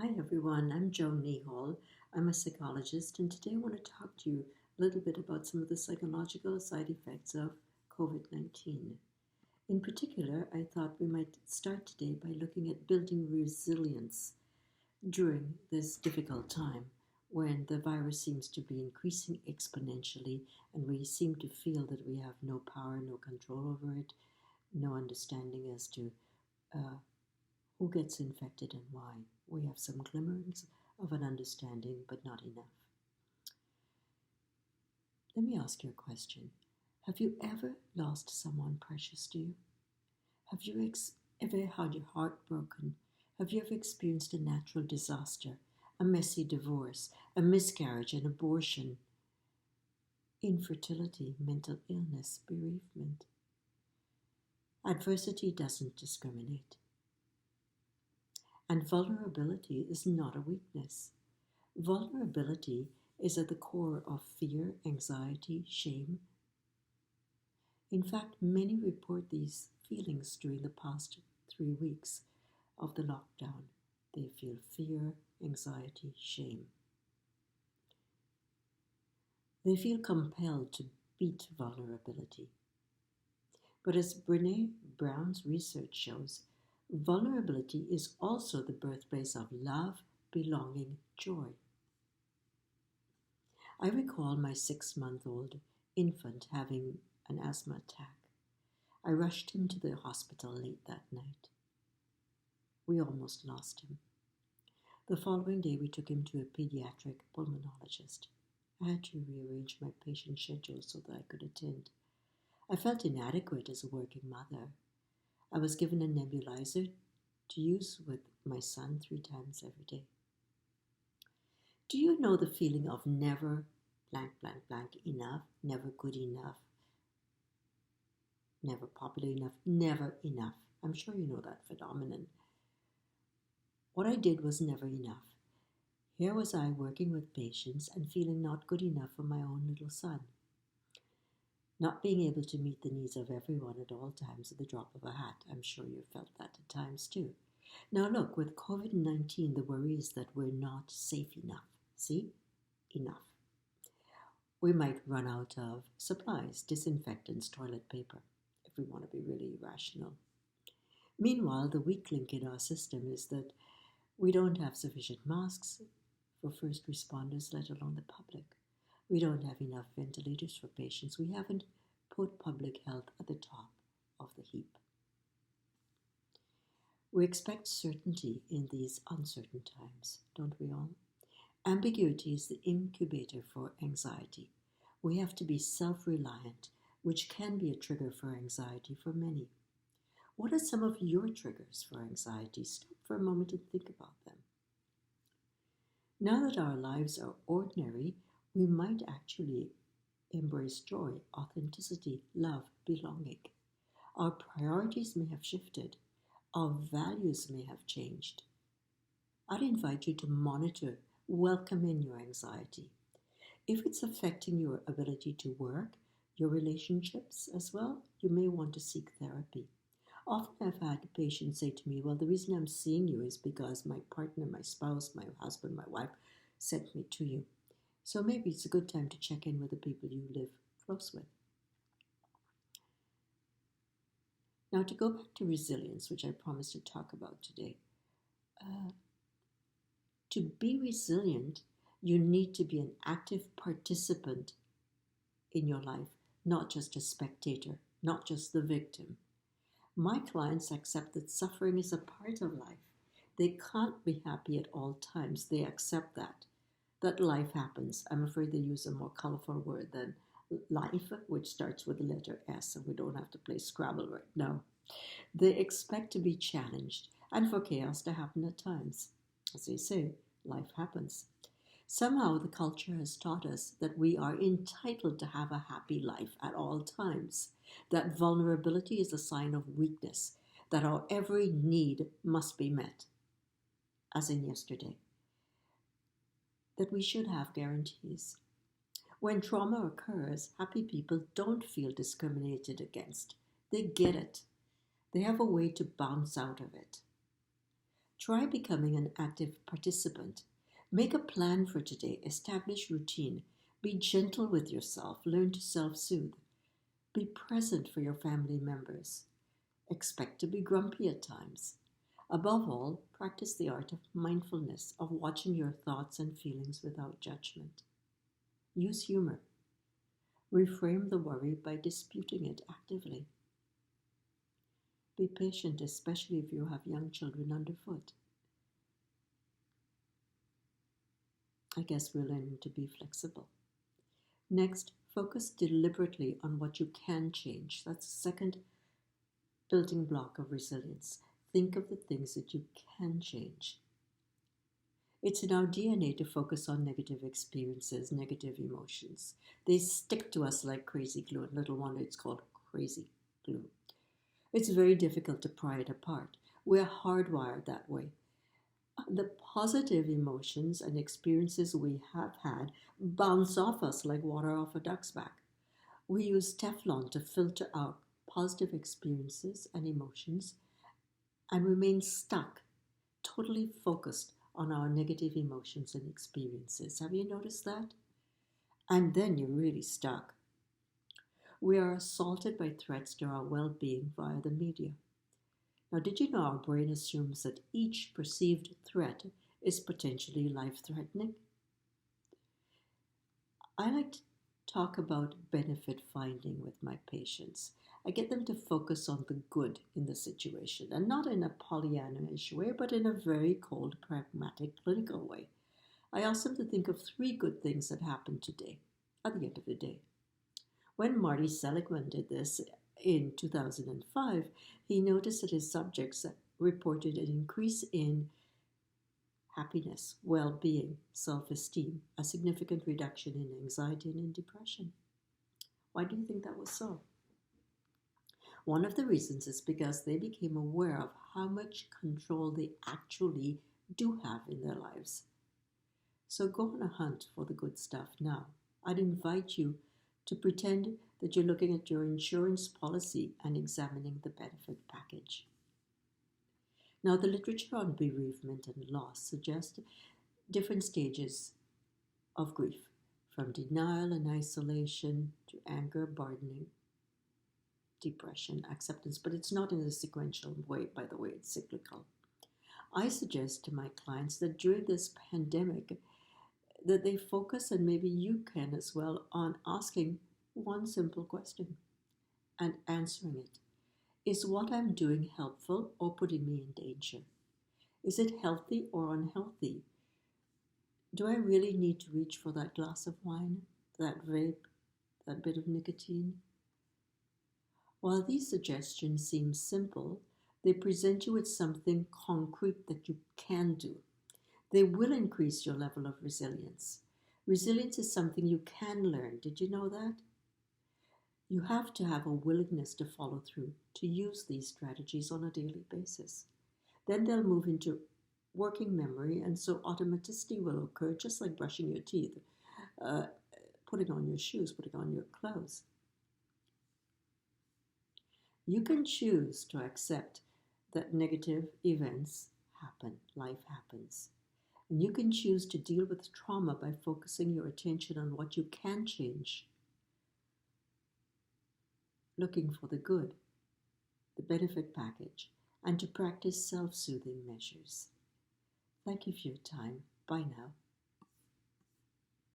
Hi everyone, I'm Joan Nehall. I'm a psychologist, and today I want to talk to you a little bit about some of the psychological side effects of COVID-19. In particular, I thought we might start today by looking at building resilience during this difficult time when the virus seems to be increasing exponentially and we seem to feel that we have no power, no control over it, no understanding as to uh, who gets infected and why. We have some glimmerings of an understanding, but not enough. Let me ask you a question. Have you ever lost someone precious to you? Have you ever had your heart broken? Have you ever experienced a natural disaster, a messy divorce, a miscarriage, an abortion, infertility, mental illness, bereavement? Adversity doesn't discriminate. And vulnerability is not a weakness. Vulnerability is at the core of fear, anxiety, shame. In fact, many report these feelings during the past 3 weeks of the lockdown. They feel fear, anxiety, shame. They feel compelled to beat vulnerability. But as Brene Brown's research shows, vulnerability is also the birthplace of love, belonging, joy. I recall my 6-month-old infant having an asthma attack. I rushed him to the hospital late that night. We almost lost him. The following day, we took him to a pediatric pulmonologist. I had to rearrange my patient schedule so that I could attend. I felt inadequate as a working mother. I was given a nebulizer to use with my son 3 times every day. Do you know the feeling of never enough, never good enough, never popular enough, never enough? I'm sure you know that phenomenon. What I did was never enough. Here was I working with patients and feeling not good enough for my own little son. Not being able to meet the needs of everyone at all times at the drop of a hat. I'm sure you felt that at times too. Now look, with COVID-19, the worry is that we're not safe enough. See? Enough. We might run out of supplies, disinfectants, toilet paper, if we want to be really rational. Meanwhile, the weak link in our system is that we don't have sufficient masks for first responders, let alone the public. We don't have enough ventilators for patients. We haven't put public health at the top of the heap. We expect certainty in these uncertain times, don't we all? Ambiguity is the incubator for anxiety. We have to be self-reliant, which can be a trigger for anxiety for many. What are some of your triggers for anxiety? Stop for a moment and think about them. Now that our lives are ordinary, we might actually embrace joy, authenticity, love, belonging. Our priorities may have shifted. Our values may have changed. I'd invite you to monitor, welcome in your anxiety. If it's affecting your ability to work, your relationships as well, you may want to seek therapy. Often I've had patients say to me, well, the reason I'm seeing you is because my partner, my spouse, my husband, my wife sent me to you. So maybe it's a good time to check in with the people you live close with. Now, to go back to resilience, which I promised to talk about today. To be resilient, you need to be an active participant in your life, not just a spectator, not just the victim. My clients accept that suffering is a part of life. They can't be happy at all times. They accept that life happens. I'm afraid they use a more colorful word than life, which starts with the letter S, and we don't have to play Scrabble right now. They expect to be challenged and for chaos to happen at times. As they say, life happens. Somehow the culture has taught us that we are entitled to have a happy life at all times, that vulnerability is a sign of weakness, that our every need must be met, as in yesterday, that we should have guarantees. When trauma occurs, happy people don't feel discriminated against. They get it. They have a way to bounce out of it. Try becoming an active participant. Make a plan for today, establish routine, be gentle with yourself, learn to self soothe, be present for your family members. Expect to be grumpy at times. Above all, practice the art of mindfulness, of watching your thoughts and feelings without judgment. Use humor. Reframe the worry by disputing it actively. Be patient, especially if you have young children underfoot. I guess we're learning to be flexible. Next, focus deliberately on what you can change. That's the second building block of resilience. Think of the things that you can change. It's in our DNA to focus on negative experiences, negative emotions. They stick to us like crazy glue, and little wonder it's called crazy glue. It's very difficult to pry it apart. We're hardwired that way. The positive emotions and experiences we have had bounce off us like water off a duck's back. We use Teflon to filter out positive experiences and emotions and remain stuck, totally focused on our negative emotions and experiences. Have you noticed that? And then you're really stuck. We are assaulted by threats to our well being via the media. Now, did you know our brain assumes that each perceived threat is potentially life threatening? I like to talk about benefit finding with my patients. I get them to focus on the good in the situation, and not in a Pollyanna-ish way, but in a very cold, pragmatic, clinical way. I ask them to think of 3 good things that happened today, at the end of the day. When Marty Seligman did this in 2005, he noticed that his subjects reported an increase in happiness, well-being, self-esteem, a significant reduction in anxiety and in depression. Why do you think that was so? One of the reasons is because they became aware of how much control they actually do have in their lives. So go on a hunt for the good stuff now. I'd invite you to pretend that you're looking at your insurance policy and examining the benefit package. Now, the literature on bereavement and loss suggests different stages of grief, from denial and isolation to anger, bargaining, depression, acceptance, but it's not in a sequential way, by the way, it's cyclical. I suggest to my clients that during this pandemic that they focus, and maybe you can as well, on asking one simple question and answering it. Is what I'm doing helpful or putting me in danger? Is it healthy or unhealthy? Do I really need to reach for that glass of wine, that vape, that bit of nicotine? While these suggestions seem simple, they present you with something concrete that you can do. They will increase your level of resilience. Resilience is something you can learn. Did you know that? You have to have a willingness to follow through, to use these strategies on a daily basis. Then they'll move into working memory, and so automaticity will occur, just like brushing your teeth, putting on your shoes, putting on your clothes. You can choose to accept that negative events happen, life happens. And you can choose to deal with trauma by focusing your attention on what you can change, looking for the good, the benefit package, and to practice self-soothing measures. Thank you for your time. Bye now.